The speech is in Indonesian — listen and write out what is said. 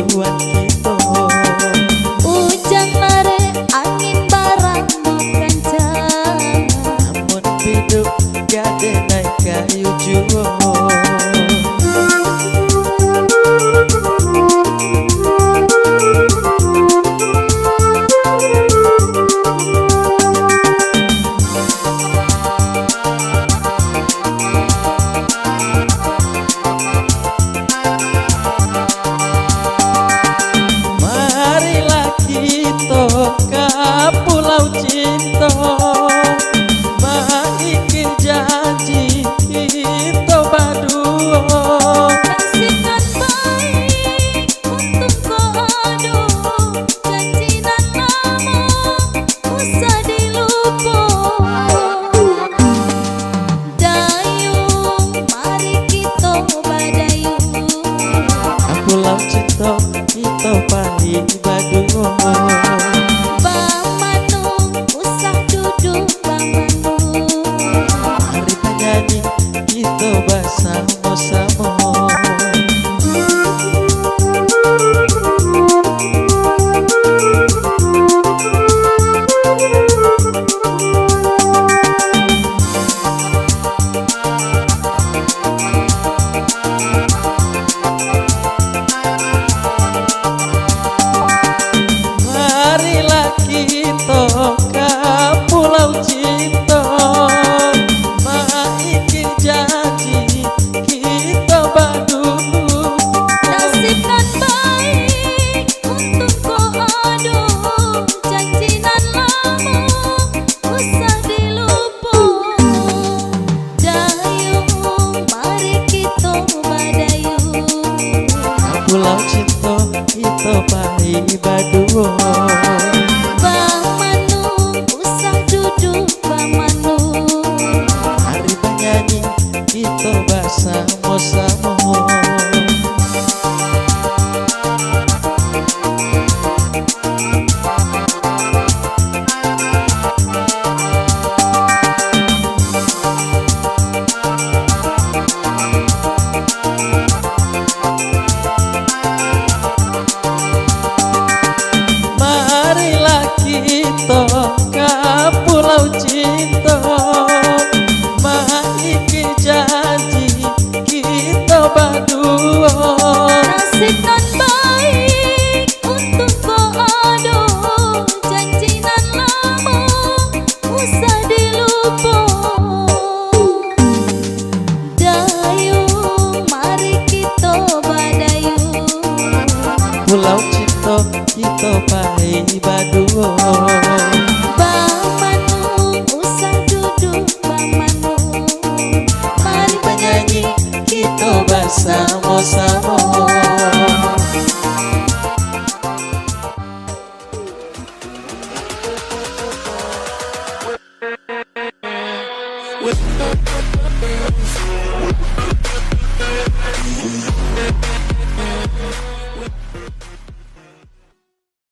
duluan kita. Hujan mare angin barang kencang, Namun hidup gade naik kayu juo. Pulau Cinta maiki janji kita berdua. kasihkan baik untuk kado, janji nan lama usah dilupa. Dayung mari kita badayung, Pulau Cinta kita paling berdua. Bersama-sama. Marilah kita ke Pulau Cinta, maiki janji kita berdua. nasibkan baik untuk kado, janji nan lama usah dilupa. Dayung mari kita badayung, Pulau Cinta kita paling berdua. Bang Manu usah duduk Bang Manu, Mari penyanyi kita bersama-sama. Marilah kita ke Pulau Cinta, maiki janji kita berdua. nasibkan baik untuk kado, janji nan lama usah dilupa. Dayung mari kita badayung, Pulau Cinta kita paling berdua. Bang Manu usah duduk Bang Manu, mari Penyanyi kita bersama-sama. With